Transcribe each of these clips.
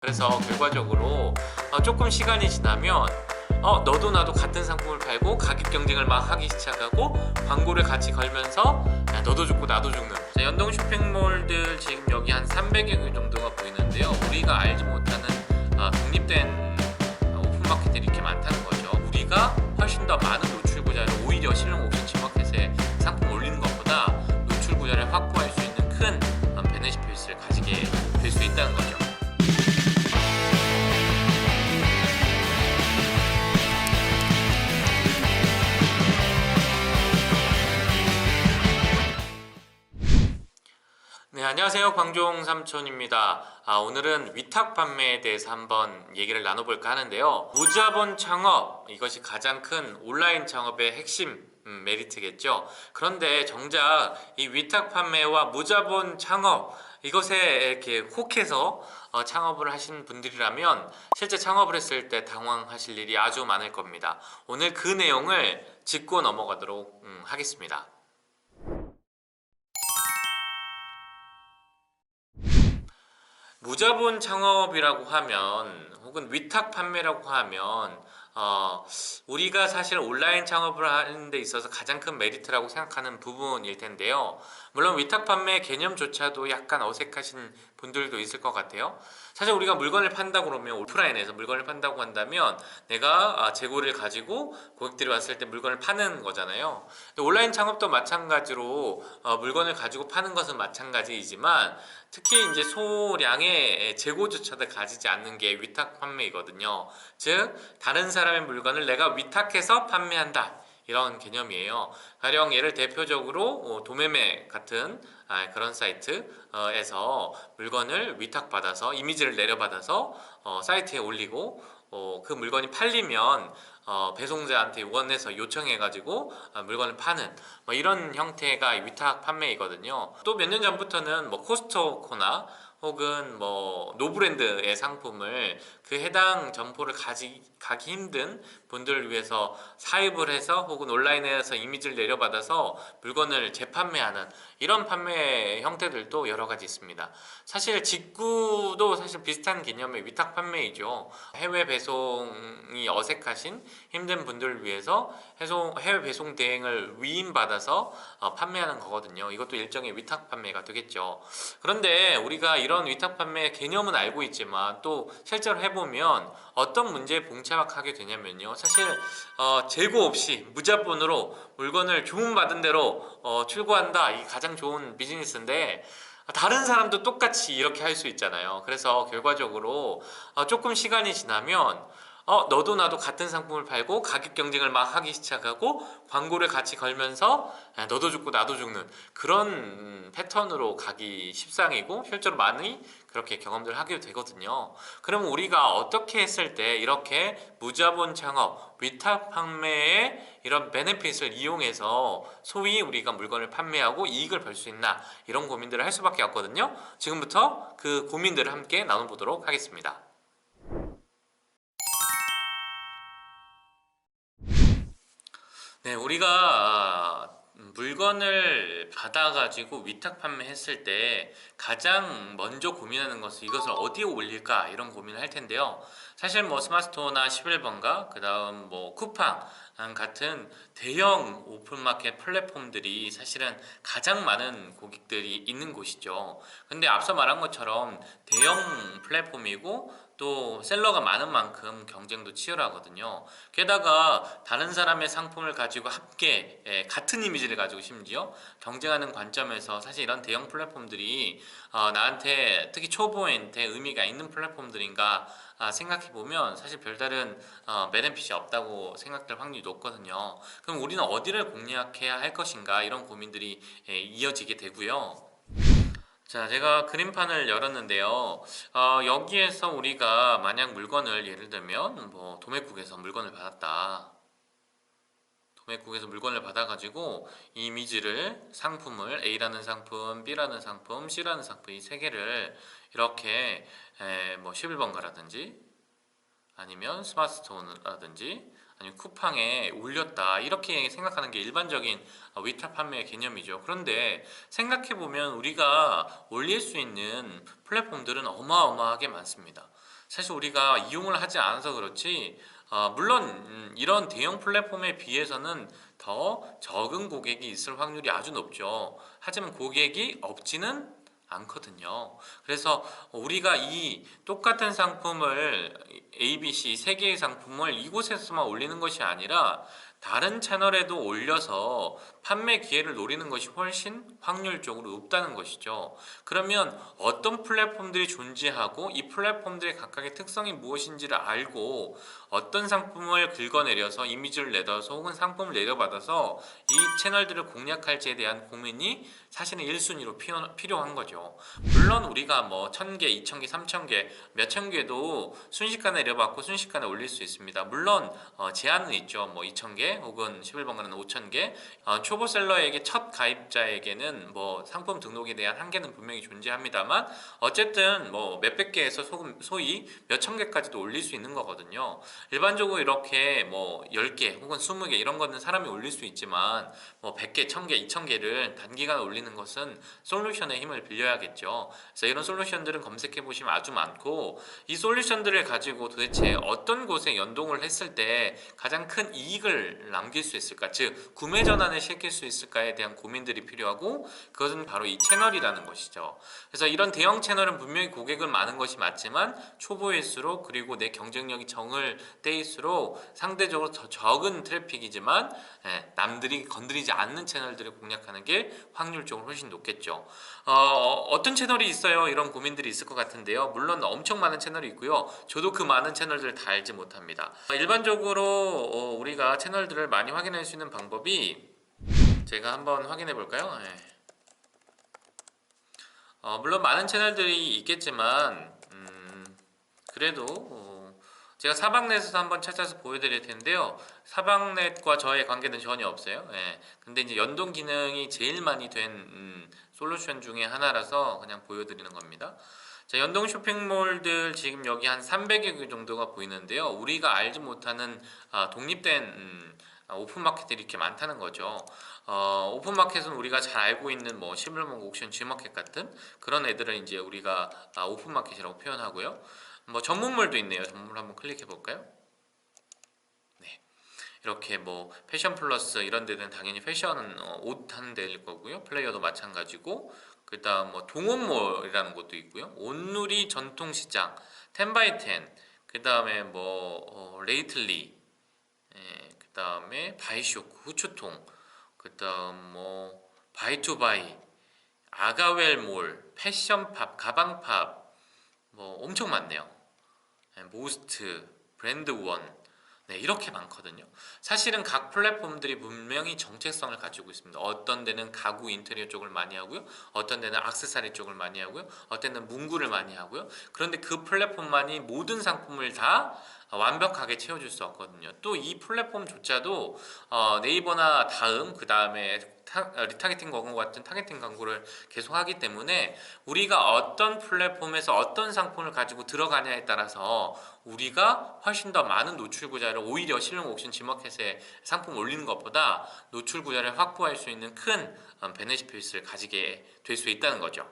그래서 결과적으로 조금 시간이 지나면 너도 나도 같은 상품을 팔고 가격 경쟁을 막 하기 시작하고 광고를 같이 걸면서 야, 너도 죽고 나도 죽는. 자, 연동 쇼핑몰들 지금 여기 한 300여 개 정도가 보이는데요. 우리가 알지 못하는 독립된 오픈마켓들이 이렇게 많다는 거죠. 우리가 훨씬 더 많은 노출 구자를 오히려 실용 옵션 G마켓에 상품 올리는 것보다 노출 구자를 확보할 수 있는 큰 베네핏을 가지게 될 수 있다는 거죠. 네, 안녕하세요. 광종 삼촌입니다. 오늘은 위탁 판매에 대해서 한번 얘기를 나눠볼까 하는데요. 무자본 창업, 이것이 가장 큰 온라인 창업의 핵심 메리트겠죠. 그런데 정작 이 위탁 판매와 무자본 창업, 이것에 이렇게 혹해서 창업을 하신 분들이라면 실제 창업을 했을 때 당황하실 일이 아주 많을 겁니다. 오늘 그 내용을 짚고 넘어가도록 하겠습니다. 무자본 창업이라고 하면 혹은 위탁 판매라고 하면 우리가 사실 온라인 창업을 하는 데 있어서 가장 큰 메리트라고 생각하는 부분일 텐데요. 물론 위탁 판매 개념조차도 약간 어색하신 분들도 있을 것 같아요. 사실 우리가 물건을 판다 그러면 오프라인에서 물건을 판다고 한다면 내가 재고를 가지고 고객들이 왔을 때 물건을 파는 거잖아요. 근데 온라인 창업도 마찬가지로 물건을 가지고 파는 것은 마찬가지이지만 특히 이제 소량의 재고조차도 가지지 않는 게 위탁 판매이거든요. 즉 다른 사람의 물건을 내가 위탁해서 판매한다, 이런 개념이에요. 가령 예를 대표적으로 도매매 같은 그런 사이트에서 물건을 위탁받아서 이미지를 내려받아서 사이트에 올리고 그 물건이 팔리면 배송자한테 원해서 요청해가지고 물건을 파는 뭐 이런 형태가 위탁 판매이거든요. 또 몇 년 전부터는 뭐 코스트코나 혹은 뭐 노브랜드의 상품을 그 해당 점포를 가기 힘든 분들을 위해서 사입을 해서 혹은 온라인에서 이미지를 내려받아서 물건을 재판매하는 이런 판매 형태들도 여러 가지 있습니다. 사실 직구도 사실 비슷한 개념의 위탁 판매이죠. 해외 배송이 어색하신 힘든 분들을 위해서 해외 배송 대행을 위임받아서 판매하는 거거든요. 이것도 일종의 위탁 판매가 되겠죠. 그런데 우리가 이런 위탁 판매 개념은 알고 있지만 또 실제로 해보면 어떤 문제에 봉착하게 되냐면요. 사실 재고 없이 무자본으로 물건을 주문받은 대로 출고한다, 이게 가장 좋은 비즈니스인데 다른 사람도 똑같이 이렇게 할 수 있잖아요. 그래서 결과적으로 조금 시간이 지나면 너도 나도 같은 상품을 팔고 가격 경쟁을 막 하기 시작하고 광고를 같이 걸면서 야, 너도 죽고 나도 죽는 그런 패턴으로 가기 십상이고 실제로 많이 그렇게 경험들 하게 되거든요. 그러면 우리가 어떻게 했을 때 이렇게 무자본 창업, 위탁 판매의 이런 베네핏을 이용해서 소위 우리가 물건을 판매하고 이익을 벌 수 있나, 이런 고민들을 할 수밖에 없거든요. 지금부터 그 고민들을 함께 나눠보도록 하겠습니다. 네, 우리가 물건을 받아가지고 위탁 판매했을 때 가장 먼저 고민하는 것은 이것을 어디에 올릴까, 이런 고민을 할 텐데요. 사실 뭐 스마트스토어나 11번가, 그 다음 뭐 쿠팡 같은 대형 오픈마켓 플랫폼들이 사실은 가장 많은 고객들이 있는 곳이죠. 근데 앞서 말한 것처럼 대형 플랫폼이고 또 셀러가 많은 만큼 경쟁도 치열하거든요. 게다가 다른 사람의 상품을 가지고 함께 같은 이미지를 가지고 심지어 경쟁하는 관점에서 사실 이런 대형 플랫폼들이 나한테 특히 초보한테 의미가 있는 플랫폼들인가 생각해보면 사실 별다른 베네핏이 없다고 생각될 확률이 높거든요. 그럼 우리는 어디를 공략해야 할 것인가, 이런 고민들이 이어지게 되고요. 자, 제가 그림판을 열었는데요. 여기에서 우리가 만약 물건을 예를 들면 뭐 도매국에서 물건을 받았다. 도매국에서 물건을 받아가지고 이미지를, 상품을 A라는 상품, B라는 상품, C라는 상품 이 세 개를 이렇게 뭐 11번가라든지 아니면 스마트스토어라든지 아니면 쿠팡에 올렸다 이렇게 생각하는 게 일반적인 위탁 판매의 개념이죠. 그런데 생각해보면 우리가 올릴 수 있는 플랫폼들은 어마어마하게 많습니다. 사실 우리가 이용을 하지 않아서 그렇지 물론 이런 대형 플랫폼에 비해서는 더 적은 고객이 있을 확률이 아주 높죠. 하지만 고객이 없지는 않거든요. 그래서 우리가 이 똑같은 상품을 ABC 세 개의 상품을 이곳에서만 올리는 것이 아니라 다른 채널에도 올려서 판매 기회를 노리는 것이 훨씬 확률적으로 높다는 것이죠. 그러면 어떤 플랫폼들이 존재하고 이 플랫폼들의 각각의 특성이 무엇인지를 알고 어떤 상품을 긁어내려서 이미지를 내서 혹은 상품을 내려받아서 이 채널들을 공략할지에 대한 고민이 사실은 1순위로 필요한 거죠. 물론 우리가 뭐 1000개, 2000개, 3000개, 몇천 개도 순식간에 내려받고 순식간에 올릴 수 있습니다. 물론 제한은 있죠. 뭐 2000개 혹은 11번가는 5000개. 초보셀러에게 첫 가입자에게는 뭐 상품 등록에 대한 한계는 분명히 존재합니다만 어쨌든 뭐 몇백 개에서 소위 몇천 개까지도 올릴 수 있는 거거든요. 일반적으로 이렇게 뭐 10개 혹은 20개 이런 거는 사람이 올릴 수 있지만 뭐 100개, 1000개, 2000개를 단기간에 올리는 것은 솔루션의 힘을 빌려야겠죠. 그래서 이런 솔루션들은 검색해 보시면 아주 많고 이 솔루션들을 가지고 도대체 어떤 곳에 연동을 했을 때 가장 큰 이익을 남길 수 있을까? 즉 구매 전환을 시킬 수 있을까에 대한 고민들이 필요하고 그것은 바로 이 채널이라는 것이죠. 그래서 이런 대형 채널은 분명히 고객은 많은 것이 맞지만 초보일수록 그리고 내 경쟁력이 정을 때일수록 상대적으로 더 적은 트래픽이지만 남들이 건드리지 않는 채널들을 공략하는 게 확률적으로 훨씬 높겠죠. 어떤 채널이 있어요? 이런 고민들이 있을 것 같은데요. 물론 엄청 많은 채널이 있고요. 저도 그 많은 채널들을 다 알지 못합니다. 일반적으로 우리가 채널들을 많이 확인할 수 있는 방법이 제가 한번 확인해 볼까요? 네. 물론 많은 채널들이 있겠지만 그래도 제가 사방넷에서 한번 찾아서 보여드릴 텐데요. 사방넷과 저의 관계는 전혀 없어요. 예. 근데 이제 연동 기능이 제일 많이 된 솔루션 중에 하나라서 그냥 보여드리는 겁니다. 자, 연동 쇼핑몰들 지금 여기 한 300여 개 정도가 보이는데요. 우리가 알지 못하는 독립된 오픈마켓들이 이렇게 많다는 거죠. 오픈마켓은 우리가 잘 알고 있는 뭐 시블몬 옥션 G마켓 같은 그런 애들은 이제 우리가 오픈마켓이라고 표현하고요. 뭐 전문물도 있네요. 전문물 한번 클릭해 볼까요? 네. 이렇게 뭐 패션 플러스 이런 데는 당연히 패션은 옷 하는 데일 거고요. 플레이어도 마찬가지고 그다음 뭐 동원몰이라는 곳도 있고요. 온누리 전통시장, 텐바이텐, 그다음에 뭐 레이틀리, 그다음에 바이쇼크, 후추통, 그다음 뭐 바이투바이, 아가웰몰, 패션팝, 가방팝 뭐 엄청 많네요. 모스트, 브랜드원 네, 이렇게 많거든요. 사실은 각 플랫폼들이 분명히 정체성을 가지고 있습니다. 어떤 데는 가구 인테리어 쪽을 많이 하고요. 어떤 데는 액세서리 쪽을 많이 하고요. 어떤 데는 문구를 많이 하고요. 그런데 그 플랫폼만이 모든 상품을 다 완벽하게 채워줄 수 없거든요. 또 이 플랫폼조차도 네이버나 다음 그 다음에 리타게팅 광고 같은 타겟팅 광고를 계속 하기 때문에 우리가 어떤 플랫폼에서 어떤 상품을 가지고 들어가냐에 따라서 우리가 훨씬 더 많은 노출 구자를 오히려 실용 옥션 G마켓에 상품 올리는 것보다 노출 구자를 확보할 수 있는 큰 베네핏을 가지게 될 수 있다는 거죠.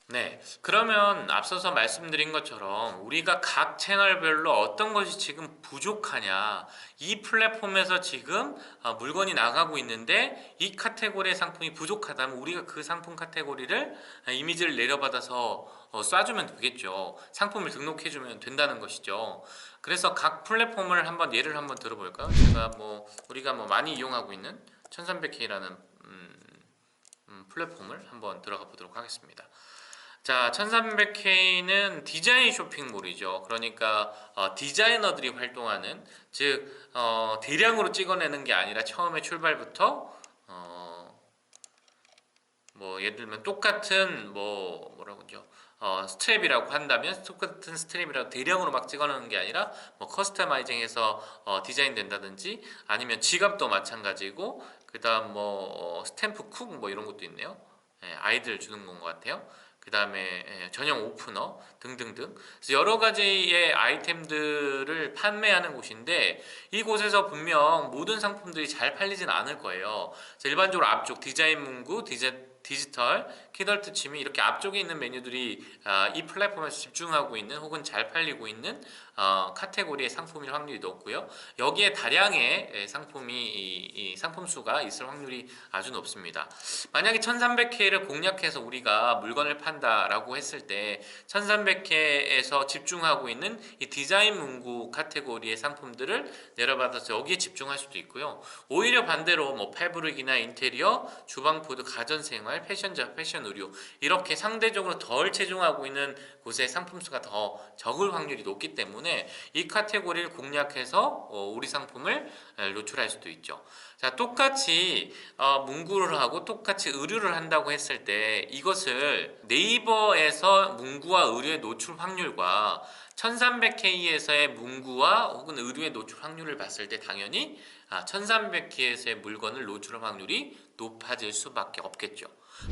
네, 그러면 앞서서 말씀드린 것처럼 우리가 각 채널별로 어떤 것이 지금 부족하냐, 이 플랫폼에서 지금 물건이 나가고 있는데 이 카테고리의 상품이 부족하다면 우리가 그 상품 카테고리를 이미지를 내려받아서 쏴주면 되겠죠. 상품을 등록해주면 된다는 것이죠. 그래서 각 플랫폼을 한번 예를 한번 들어볼까요? 제가 뭐 우리가 뭐 많이 이용하고 있는 1300K라는 플랫폼을 한번 들어가 보도록 하겠습니다. 자, 1300K는 디자인 쇼핑몰이죠. 그러니까 디자이너들이 활동하는 즉 대량으로 찍어내는 게 아니라 처음에 출발부터 뭐 예를 들면 똑같은 뭐라고 하죠? 스트랩이라고 한다면 똑같은 스트랩이라고 대량으로 막 찍어내는 게 아니라 뭐 커스터마이징해서 디자인 된다든지 아니면 지갑도 마찬가지고 그다음 뭐 스탬프 쿡 뭐 이런 것도 있네요. 예, 아이들 주는 건 것 같아요. 그다음에 전용 오프너 등등등, 그래서 여러 가지의 아이템들을 판매하는 곳인데 이곳에서 분명 모든 상품들이 잘 팔리진 않을 거예요. 그래서 일반적으로 앞쪽 디자인 문구, 디지털, 키덜트 취미 이렇게 앞쪽에 있는 메뉴들이 이 플랫폼에서 집중하고 있는 혹은 잘 팔리고 있는 카테고리의 상품일 확률이 높고요. 여기에 다량의 상품이 이 상품 수가 있을 확률이 아주 높습니다. 만약에 1300K를 공략해서 우리가 물건을 판다라고 했을 때 1300K에서 집중하고 있는 이 디자인 문구 카테고리의 상품들을 내려받아서 여기에 집중할 수도 있고요. 오히려 반대로 뭐 패브릭이나 인테리어, 주방푸드, 가전생활, 패션자, 패션 의류 이렇게 상대적으로 덜 치중하고 있는 곳의 상품 수가 더 적을 확률이 높기 때문에 이 카테고리를 공략해서 우리 상품을 노출할 수도 있죠. 자, 똑같이 문구를 하고 똑같이 의류를 한다고 했을 때 이것을 네이버에서 문구와 의류의 노출 확률과 1300K에서의 문구와 혹은 의류의 노출 확률을 봤을 때 당연히 1300K에서의 물건을 노출할 확률이 높아질 수밖에 없겠죠.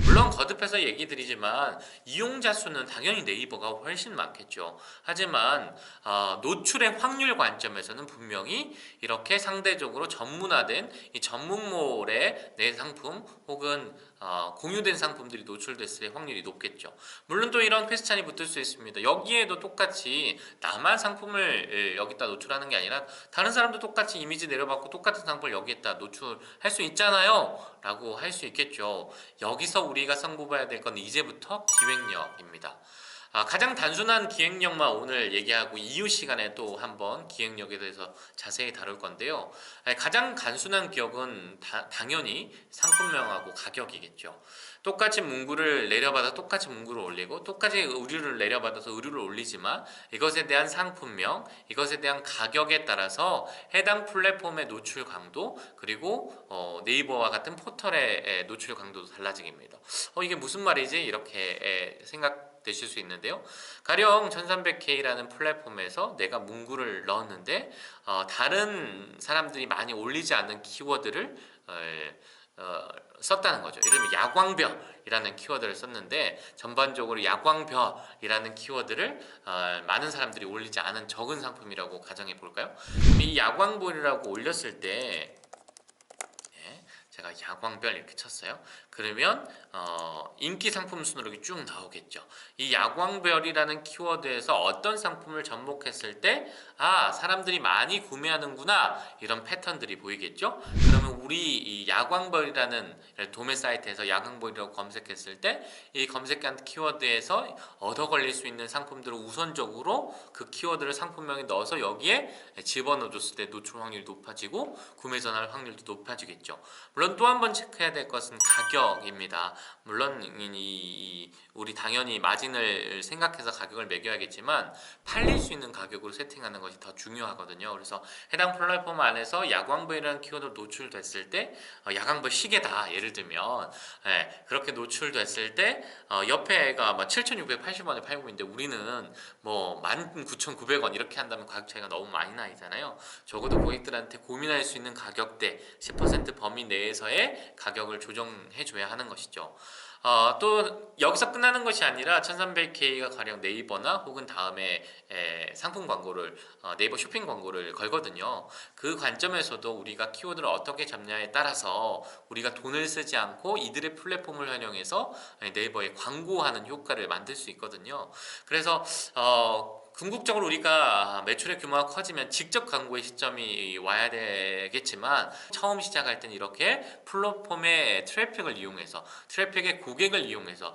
물론 거듭해서 얘기 드리지만 이용자 수는 당연히 네이버가 훨씬 많겠죠. 하지만 노출의 확률 관점에서는 분명히 이렇게 상대적으로 전문화된 이 전문몰에 내 상품 혹은 공유된 상품들이 노출됐을 확률이 높겠죠. 물론 또 이런 퀘스천이 붙을 수 있습니다. 여기에도 똑같이 나만 상품을 여기다 노출하는 게 아니라 다른 사람도 똑같이 이미지 내려받고 똑같은 상품을 여기에다 노출할 수 있잖아요 라고 할 수 있겠죠. 여기서 우리가 승부봐야 될 건 이제부터 기획력입니다. 가장 단순한 기획력만 오늘 얘기하고 이후 시간에 또 한번 기획력에 대해서 자세히 다룰 건데요. 가장 단순한 기억은 당연히 상품명하고 가격이겠죠. 똑같이 문구를 내려받아 똑같이 문구를 올리고 똑같이 의류를 내려받아서 의류를 올리지만 이것에 대한 상품명, 이것에 대한 가격에 따라서 해당 플랫폼의 노출 강도 그리고 네이버와 같은 포털의 노출 강도도 달라지겠습니다. 이게 무슨 말이지? 이렇게 생각되실 수 있는데요. 가령 1300K라는 플랫폼에서 내가 문구를 넣었는데 다른 사람들이 많이 올리지 않는 키워드를 썼다는 거죠. 예를 들면 야광별이라는 키워드를 썼는데 전반적으로 야광별이라는 키워드를 많은 사람들이 올리지 않은 적은 상품이라고 가정해 볼까요? 이 야광별이라고 올렸을 때 제가 야광별 이렇게 쳤어요. 그러면 인기 상품 순으로 쭉 나오겠죠. 이 야광별이라는 키워드에서 어떤 상품을 접목했을 때 사람들이 많이 구매하는구나 이런 패턴들이 보이겠죠. 그러면 우리 이 야광별이라는 도매 사이트에서 야광별이라고 검색했을 때 이 검색한 키워드에서 얻어 걸릴 수 있는 상품들을 우선적으로 그 키워드를 상품명에 넣어서 여기에 집어넣어줬을 때 노출 확률이 높아지고 구매 전환 확률도 높아지겠죠. 물론 또 한 번 체크해야 될 것은 가격입니다. 물론 우리 당연히 마진을 생각해서 가격을 매겨야겠지만 팔릴 수 있는 가격으로 세팅하는 것이 더 중요하거든요. 그래서 해당 플랫폼 안에서 야광별이라는 키워드로 노출됐을 때 야광별 시계다 예를 들면 그렇게 노출됐을 때 옆에 애가 7,680원에 팔고 있는데 우리는 뭐 19,900원 이렇게 한다면 가격 차이가 너무 많이 나잖아요. 적어도 고객들한테 고민할 수 있는 가격대 10% 범위 내에서의 가격을 조정해 줘야 하는 것이죠. 또 여기서 끝나는 것이 아니라 1300K가 가령 네이버나 혹은 다음에 상품 광고를 네이버 쇼핑 광고를 걸거든요. 그 관점에서도 우리가 키워드를 어떻게 잡냐에 따라서 우리가 돈을 쓰지 않고 이들의 플랫폼을 활용해서 네이버에 광고하는 효과를 만들 수 있거든요. 그래서 궁극적으로 우리가 매출의 규모가 커지면 직접 광고의 시점이 와야 되겠지만 처음 시작할 때는 이렇게 플랫폼의 트래픽을 이용해서 트래픽의 고객을 이용해서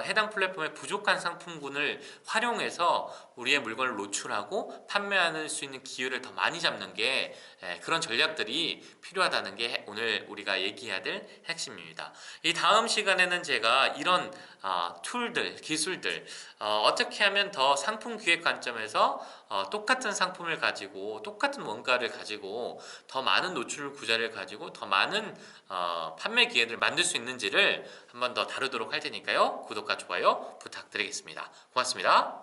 해당 플랫폼의 부족한 상품군을 활용해서 우리의 물건을 노출하고 판매할 수 있는 기회를 더 많이 잡는 게 그런 전략들이 필요하다는 게 오늘 우리가 얘기해야 될 핵심입니다. 이 다음 시간에는 제가 이런 툴들, 기술들 어떻게 하면 더 상품 기획 관점에서 똑같은 상품을 가지고 똑같은 원가를 가지고 더 많은 노출 구자를 가지고 더 많은 판매 기회를 만들 수 있는지를 한번 더 다루도록 할 테니까요. 구독과 좋아요 부탁드리겠습니다. 고맙습니다.